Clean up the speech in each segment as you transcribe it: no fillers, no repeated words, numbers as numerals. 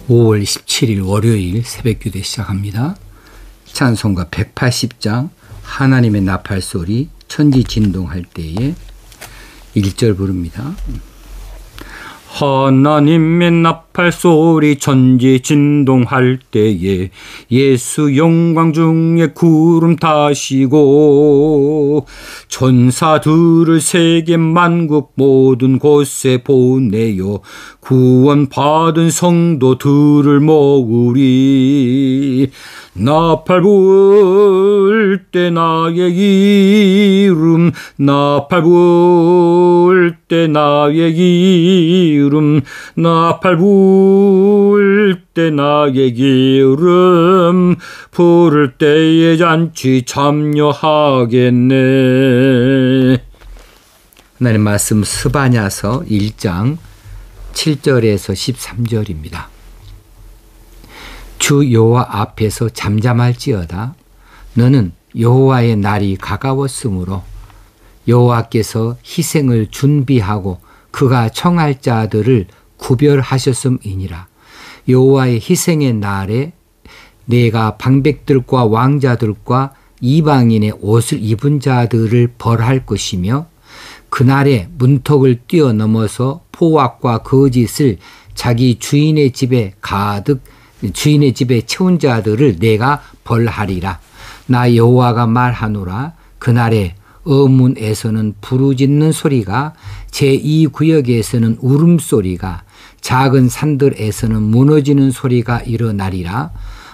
5월 17일 월요일 새벽기도 시작합니다. 찬송가 180장 하나님의 나팔소리 천지 진동할 때에 1절 부릅니다. 하나님의 나팔소리 천지 진동할 때에 예수 영광 중에 구름 타시고 천사들을 세계 만국 모든 곳에 보내요 구원 받은 성도들을 모으리. 나팔 불 때 나의 이름 나팔 불 때 나의 이름 나팔 불 때 나의 이름 부를 때에 잔치 참여하겠네. 하나님 말씀 스바냐서 1장 7절에서 13절입니다. 주 여호와 앞에서 잠잠할지어다. 너는 여호와의 날이 가까웠으므로 여호와께서 희생을 준비하고 그가 청할 자들을 구별하셨음이니라. 여호와의 희생의 날에 내가 방백들과 왕자들과 이방인의 옷을 입은 자들을 벌할 것이며 그날에 문턱을 뛰어넘어서 포악과 거짓을 자기 주인의 집에 채운 자들을 내가 벌하리라. 나 여호와가 말하노라. 그날에 어문에서는 부르짖는 소리가 제2구역에서는 울음소리가 작은 산들에서는 무너지는 소리가 일어나리라.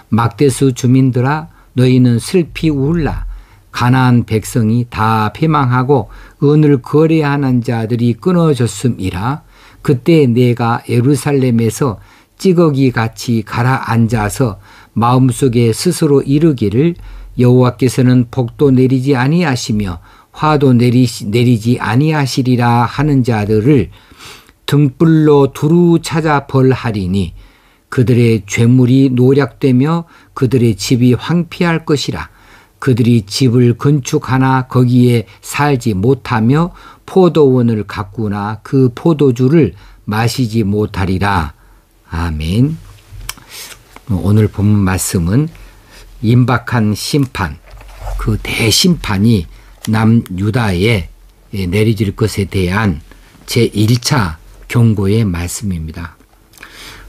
막대수 주민들아 너희는 슬피 울라. 가나안 백성이 다 패망하고 은을 거래하는 자들이 끊어졌음이라. 그때 내가 예루살렘에서 찌꺼기 같이 가라앉아서 마음속에 스스로 이르기를 여호와께서는 복도 내리지 아니하시며 화도 내리지 아니하시리라 하는 자들을 등불로 두루 찾아 벌하리니 그들의 죄물이 노략되며 그들의 집이 황폐할 것이라. 그들이 집을 건축하나 거기에 살지 못하며 포도원을 가꾸나 그 포도주를 마시지 못하리라. 아멘. 오늘 본 말씀은 임박한 심판, 그 대심판이 남유다에 내려질 것에 대한 제1차 경고의 말씀입니다.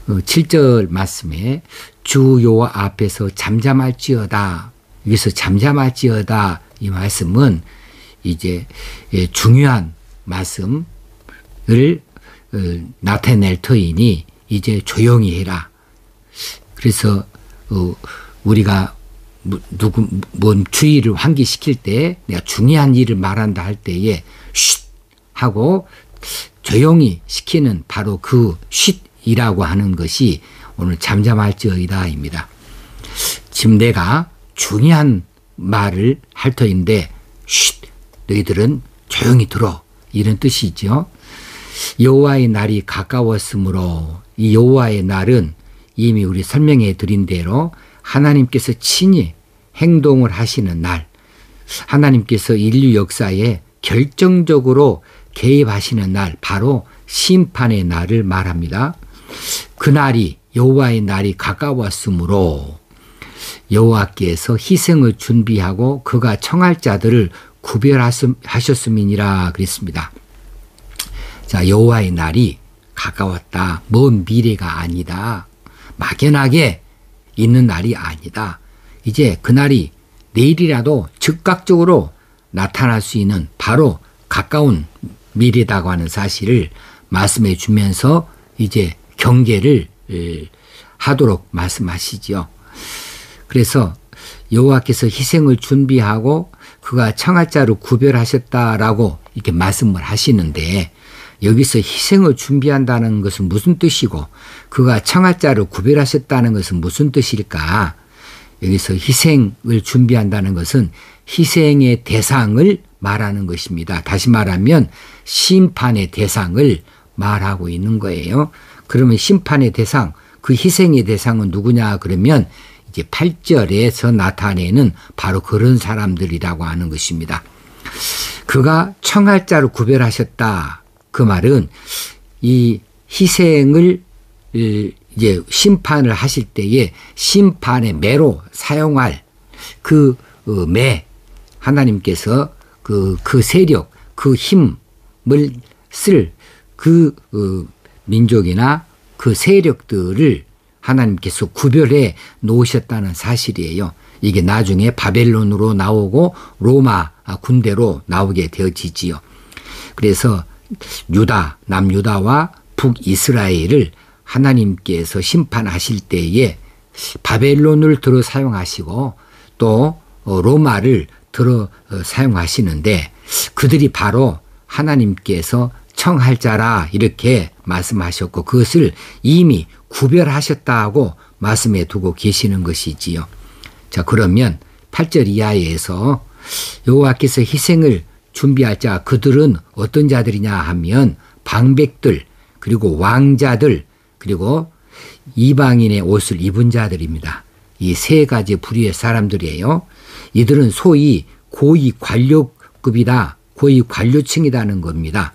7절 말씀에 주 여호와 앞에서 잠잠할지어다. 여기서 잠잠할지어다 이 말씀은 이제 중요한 말씀을 나타낼 터이니 이제 조용히 해라. 그래서 우리가 뭔 주의를 환기시킬 때 내가 중요한 일을 말한다 할 때에 쉿 하고 조용히 시키는 바로 그 쉿이라고 하는 것이 오늘 잠잠할지어다입니다. 지금 내가 중요한 말을 할 터인데 쉿 너희들은 조용히 들어 이런 뜻이죠. 여호와의 날이 가까웠으므로 이 여호와의 날은 이미 우리 설명해 드린 대로 하나님께서 친히 행동을 하시는 날, 하나님께서 인류 역사에 결정적으로 개입하시는 날, 바로 심판의 날을 말합니다. 그 날이 여호와의 날이 가까웠으므로 여호와께서 희생을 준비하고 그가 청할 자들을 구별하셨음이니라 그랬습니다. 자, 여호와의 날이 가까웠다. 먼 미래가 아니다. 막연하게 있는 날이 아니다. 이제 그 날이 내일이라도 즉각적으로 나타날 수 있는 바로 가까운 미래다고 하는 사실을 말씀해 주면서 이제 경계를 하도록 말씀하시죠. 그래서 여호와께서 희생을 준비하고 그가 청할 자를 구별하셨다라고 이렇게 말씀을 하시는데 여기서 희생을 준비한다는 것은 무슨 뜻이고 그가 청할 자를 구별하셨다는 것은 무슨 뜻일까? 여기서 희생을 준비한다는 것은 희생의 대상을 말하는 것입니다. 다시 말하면 심판의 대상을 말하고 있는 거예요. 그러면 심판의 대상, 그 희생의 대상은 누구냐 그러면 이제 8절에서 나타내는 바로 그런 사람들이라고 하는 것입니다. 그가 청할 자를 구별하셨다. 그 말은 이 희생을 이제 심판을 하실 때에 심판의 매로 사용할 그 매, 하나님께서 그 세력, 그 힘을 쓸 그 민족이나 그 세력들을 하나님께서 구별해 놓으셨다는 사실이에요. 이게 나중에 바벨론으로 나오고 로마 군대로 나오게 되어지지요. 그래서 유다, 남유다와 북이스라엘을 하나님께서 심판하실 때에 바벨론을 들어 사용하시고 또 로마를 들어 사용하시는데 그들이 바로 하나님께서 청할 자라 이렇게 말씀하셨고 그것을 이미 구별하셨다고 말씀해 두고 계시는 것이지요. 자, 그러면 8절 이하에서 여호와께서 희생을 준비할 자 그들은 어떤 자들이냐 하면 방백들 그리고 왕자들 그리고 이방인의 옷을 입은 자들입니다. 이 세 가지 부류의 사람들이에요. 이들은 소위 고위 관료급이다. 고위 관료층이라는 겁니다.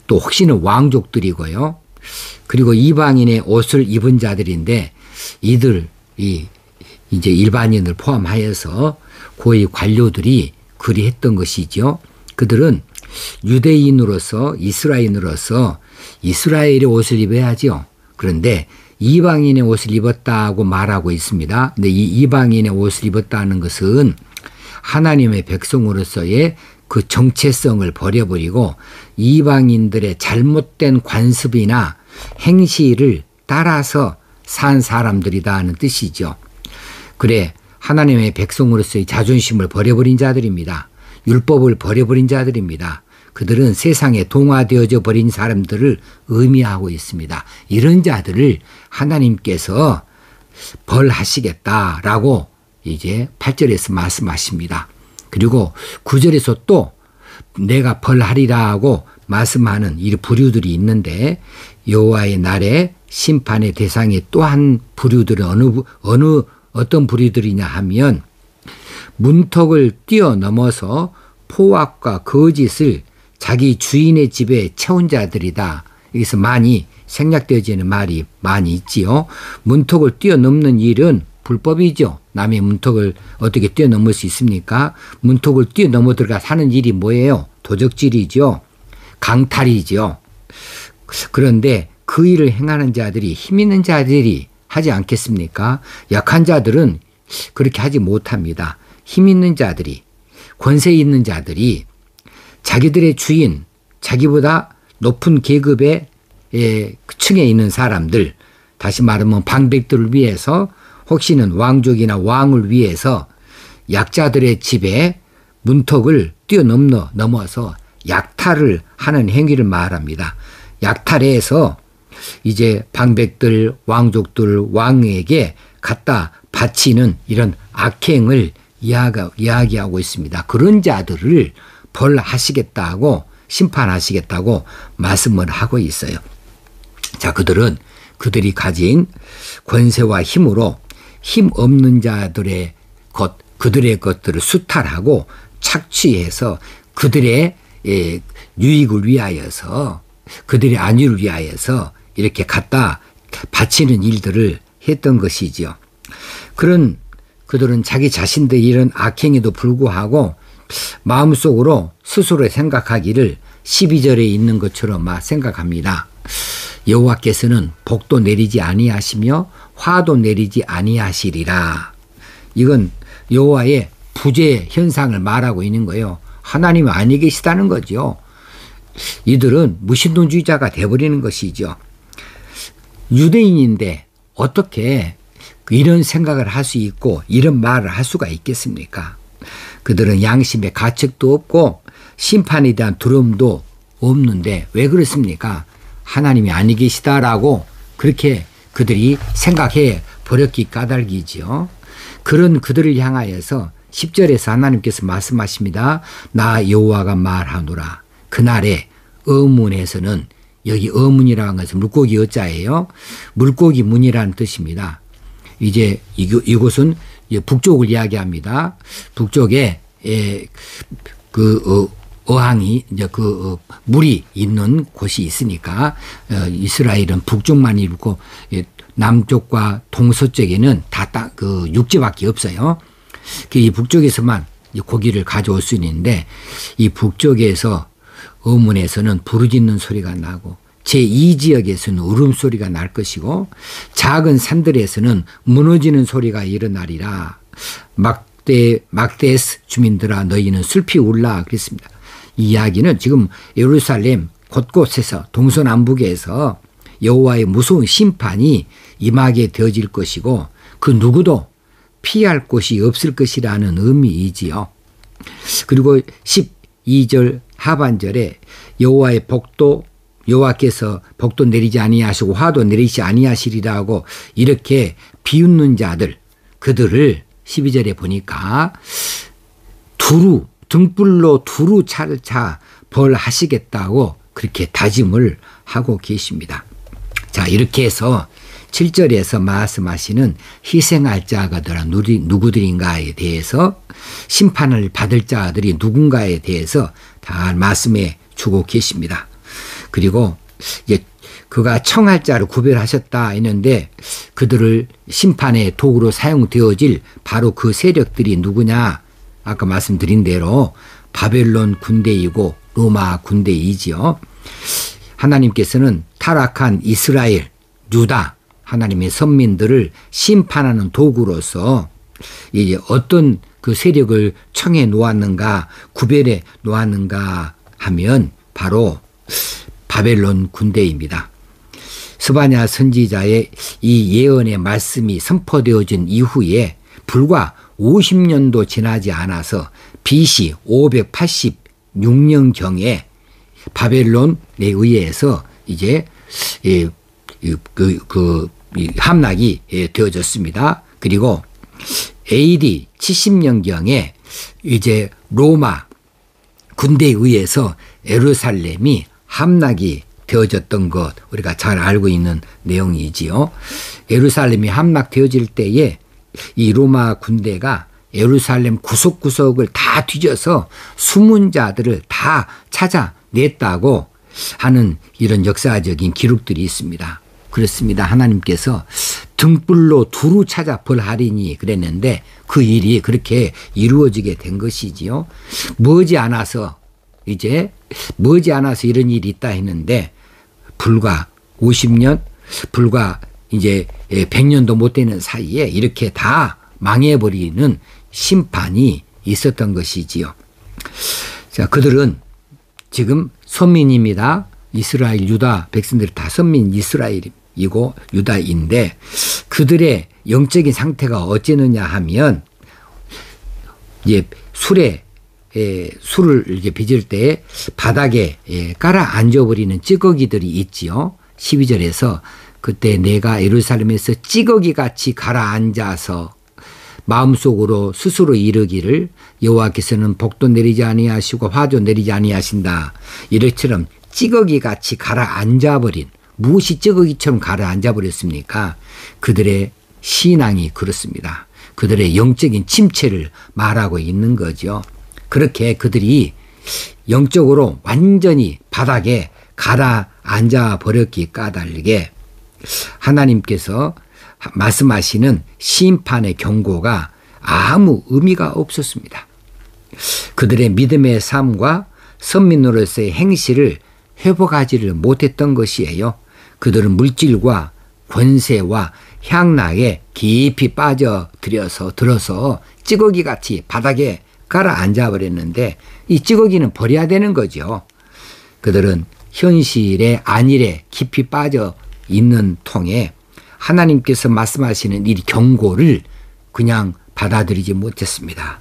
또 혹시는 왕족들이고요. 그리고 이방인의 옷을 입은 자들인데 이들이 이제 일반인을 포함하여서 고위 관료들이 그리했던 것이죠. 그들은 유대인으로서 이스라엘인으로서 이스라엘의 옷을 입어야죠. 그런데 이방인의 옷을 입었다고 말하고 있습니다. 근데 이 이방인의 옷을 입었다는 것은 하나님의 백성으로서의 그 정체성을 버려버리고 이방인들의 잘못된 관습이나 행실을 따라서 산 사람들이다 하는 뜻이죠. 그래 하나님의 백성으로서의 자존심을 버려버린 자들입니다. 율법을 버려버린 자들입니다. 그들은 세상에 동화되어져 버린 사람들을 의미하고 있습니다. 이런 자들을 하나님께서 벌하시겠다라고 이제 8절에서 말씀하십니다. 그리고 9절에서 또 내가 벌하리라고 말씀하는 이 부류들이 있는데 여호와의 날에 심판의 대상이 또 한 부류들은 어떤 부류들이냐 하면 문턱을 뛰어넘어서 포악과 거짓을 자기 주인의 집에 채운 자들이다. 여기서 많이 생략되어지는 말이 많이 있지요. 문턱을 뛰어넘는 일은 불법이죠. 남의 문턱을 어떻게 뛰어넘을 수 있습니까? 문턱을 뛰어넘어 들어가 사는 일이 뭐예요? 도적질이죠. 강탈이죠. 그런데 그 일을 행하는 자들이 힘 있는 자들이 하지 않겠습니까? 약한 자들은 그렇게 하지 못합니다. 힘 있는 자들이 권세 있는 자들이 자기들의 주인 자기보다 높은 계급의 층에 있는 사람들 다시 말하면 방백들을 위해서 혹시는 왕족이나 왕을 위해서 약자들의 집에 문턱을 뛰어넘어서 약탈을 하는 행위를 말합니다. 약탈해서 이제 방백들, 왕족들, 왕에게 갖다 바치는 이런 악행을 이야기하고 있습니다. 그런 자들을 벌하시겠다고 심판하시겠다고 말씀을 하고 있어요. 자, 그들이 가진 권세와 힘으로 힘 없는 자들의 그들의 것들을 수탈하고 착취해서 그들의 유익을 위하여서 그들의 안위를 위하여서 이렇게 갖다 바치는 일들을 했던 것이지요. 그들은 자기 자신들의 이런 악행에도 불구하고 마음속으로 스스로 생각하기를 12절에 있는 것처럼 생각합니다. 여호와께서는 복도 내리지 아니하시며 화도 내리지 아니하시리라. 이건 여호와의 부재 현상을 말하고 있는 거예요. 하나님이 아니 계시다는 거죠. 이들은 무신론주의자가 되어버리는 것이죠. 유대인인데 어떻게 이런 생각을 할 수 있고 이런 말을 할 수가 있겠습니까? 그들은 양심의 가책도 없고 심판에 대한 두려움도 없는데 왜 그렇습니까? 하나님이 아니 계시다라고 그렇게 그들이 생각해 버렸기 까닭이지요. 그런 그들을 향하여서 10절에서 하나님께서 말씀하십니다. 나 여호와가 말하노라. 그날에 어문에서는 여기 어문이라는 것은 물고기 어자예요. 물고기 문이라는 뜻입니다. 이제 이곳은 북쪽을 이야기합니다. 북쪽에 어항이 이제 물이 있는 곳이 있으니까 이스라엘은 북쪽만 있고 남쪽과 동서쪽에는 다 그 육지밖에 없어요. 이 북쪽에서만 고기를 가져올 수 있는데 이 북쪽에서 어문에서는 부르짖는 소리가 나고 제2지역에서는 울음소리가 날 것이고 작은 산들에서는 무너지는 소리가 일어나리라. 막데스 주민들아 너희는 슬피 울라 그랬습니다. 이 이야기는 지금 예루살렘 곳곳에서 동서남북에서 여호와의 무서운 심판이 임하게 되어질 것이고 그 누구도 피할 곳이 없을 것이라는 의미이지요. 그리고 12절 하반절에 여호와의 복도 여호와께서 복도 내리지 아니하시고 화도 내리지 아니하시리라고 이렇게 비웃는 자들 그들을 12절에 보니까 등불로 두루 차 벌하시겠다고 그렇게 다짐을 하고 계십니다. 자, 이렇게 해서 7절에서 말씀하시는 희생할 자가 누구들인가에 대해서 심판을 받을 자들이 누군가에 대해서 다 말씀해 주고 계십니다. 그리고 이제 그가 청할 자를 구별하셨다 했는데 그들을 심판의 도구로 사용되어질 바로 그 세력들이 누구냐? 아까 말씀드린 대로 바벨론 군대이고 로마 군대이지요. 하나님께서는 타락한 이스라엘, 유다 하나님의 선민들을 심판하는 도구로서 이제 어떤 그 세력을 청해 놓았는가 구별해 놓았는가 하면 바로 바벨론 군대입니다. 스바냐 선지자의 이 예언의 말씀이 선포되어진 이후에 불과 50년도 지나지 않아서 BC 586년경에 바벨론에 의해서 이제 함락이 되어졌습니다. 그리고 AD 70년경에 이제 로마 군대에 의해서 예루살렘이 함락이 되어졌던 것 우리가 잘 알고 있는 내용이지요. 예루살렘이 함락되어질 때에 이 로마 군대가 예루살렘 구석구석을 다 뒤져서 숨은 자들을 다 찾아냈다고 하는 이런 역사적인 기록들이 있습니다. 그렇습니다. 하나님께서 등불로 두루 찾아 벌하리니 그랬는데 그 일이 그렇게 이루어지게 된 것이지요. 머지않아서 이런 일이 있다 했는데 불과 50년, 불과 이제 100년도 못 되는 사이에 이렇게 다 망해버리는 심판이 있었던 것이지요. 자, 그들은 지금 선민입니다. 이스라엘, 유다 백성들이 다 선민 이스라엘이고 유다인데 그들의 영적인 상태가 어찌느냐 하면 이제 술을 이렇게 빚을 때 바닥에 깔아 앉아버리는 찌꺼기들이 있지요. 12절에서 그때 내가 예루살렘에서 찌꺼기같이 가라앉아서 마음속으로 스스로 이르기를 여호와께서는 복도 내리지 아니하시고 화도 내리지 아니하신다. 이렇처럼 찌꺼기같이 가라앉아버린 무엇이 찌꺼기처럼 가라앉아버렸습니까? 그들의 신앙이 그렇습니다. 그들의 영적인 침체를 말하고 있는 거죠. 그렇게 그들이 영적으로 완전히 바닥에 가라앉아 버렸기 까닭에 하나님께서 말씀하시는 심판의 경고가 아무 의미가 없었습니다. 그들의 믿음의 삶과 선민으로서의 행실을 회복하지를 못했던 것이에요. 그들은 물질과 권세와 향락에 깊이 들어서 찌꺼기같이 바닥에 가라앉아 버렸는데 이 찌꺼기는 버려야 되는 거죠. 그들은 현실의 안일에 깊이 빠져 있는 통에 하나님께서 말씀하시는 이 경고를 그냥 받아들이지 못했습니다.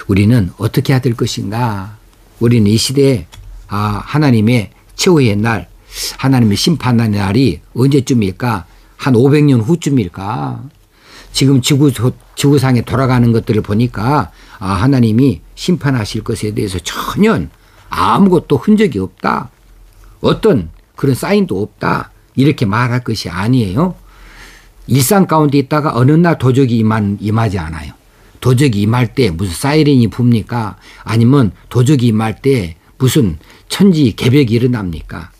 우리는 어떻게 해야 될 것인가? 우리는 이 시대에 하나님의 최후의 날, 하나님의 심판의 날이 언제쯤일까? 한 500년 후쯤일까? 지금 지구상에 돌아가는 것들을 보니까 하나님이 심판하실 것에 대해서 전혀 아무것도 흔적이 없다. 어떤 그런 사인도 없다. 이렇게 말할 것이 아니에요. 일상 가운데 있다가 어느 날 도적이 임하지 않아요. 도적이 임할 때 무슨 사이렌이 붑니까? 아니면 도적이 임할 때 무슨 천지개벽이 일어납니까?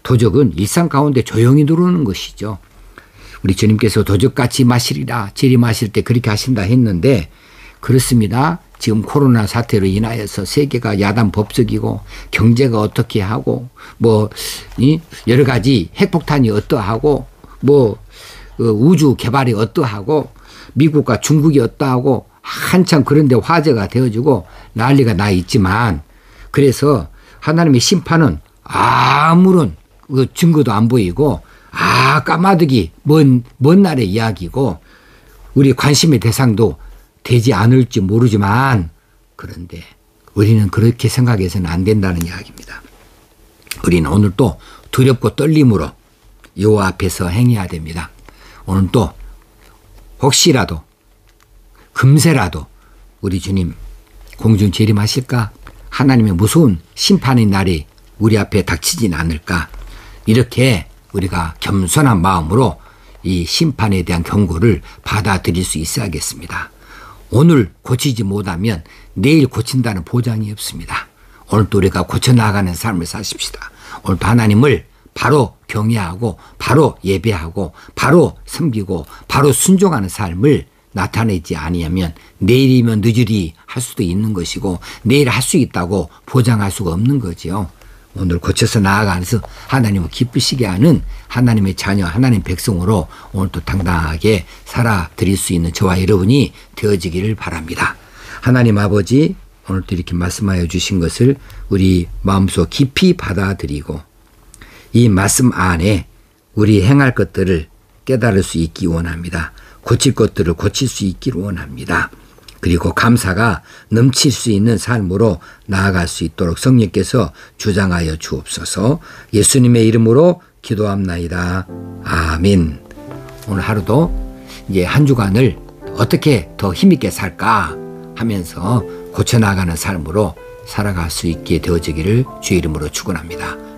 도적은 일상 가운데 조용히 들어오는 것이죠. 우리 주님께서 도적같이 마시리라 재림하실 때 그렇게 하신다 했는데 그렇습니다. 지금 코로나 사태로 인하여서 세계가 야단 법석이고 경제가 어떻게 하고 뭐 여러 가지 핵폭탄이 어떠하고 뭐 우주 개발이 어떠하고 미국과 중국이 어떠하고 한참 그런데 화제가 되어지고 난리가 나 있지만 그래서 하나님의 심판은 아무런 증거도 안 보이고 까마득이 먼 날의 이야기고 우리 관심의 대상도 되지 않을지 모르지만 그런데 우리는 그렇게 생각해서는 안 된다는 이야기입니다. 우리는 오늘 또 두렵고 떨림으로 여호와 앞에서 행해야 됩니다. 오늘 또 혹시라도 금세라도 우리 주님 공중 재림하실까? 하나님의 무서운 심판의 날이 우리 앞에 닥치진 않을까? 이렇게 우리가 겸손한 마음으로 이 심판에 대한 경고를 받아들일 수 있어야겠습니다. 오늘 고치지 못하면 내일 고친다는 보장이 없습니다. 오늘도 우리가 고쳐나가는 삶을 사십시다. 오늘도 하나님을 바로 경외하고 바로 예배하고 바로 섬기고 바로 순종하는 삶을 나타내지 아니하면 내일이면 늦으리 할 수도 있는 것이고 내일 할 수 있다고 보장할 수가 없는 거지요. 오늘 고쳐서 나아가면서 하나님을 기쁘시게 하는 하나님의 자녀 하나님 백성으로 오늘도 당당하게 살아드릴 수 있는 저와 여러분이 되어지기를 바랍니다. 하나님 아버지 오늘도 이렇게 말씀하여 주신 것을 우리 마음속 깊이 받아들이고 이 말씀 안에 우리 행할 것들을 깨달을 수 있기 원합니다. 고칠 것들을 고칠 수 있기를 원합니다. 그리고 감사가 넘칠 수 있는 삶으로 나아갈 수 있도록 성령께서 주장하여 주옵소서. 예수님의 이름으로 기도합나이다. 아멘. 오늘 하루도 이제 한 주간을 어떻게 더 힘있게 살까 하면서 고쳐나가는 삶으로 살아갈 수 있게 되어지기를 주의 이름으로 축원합니다.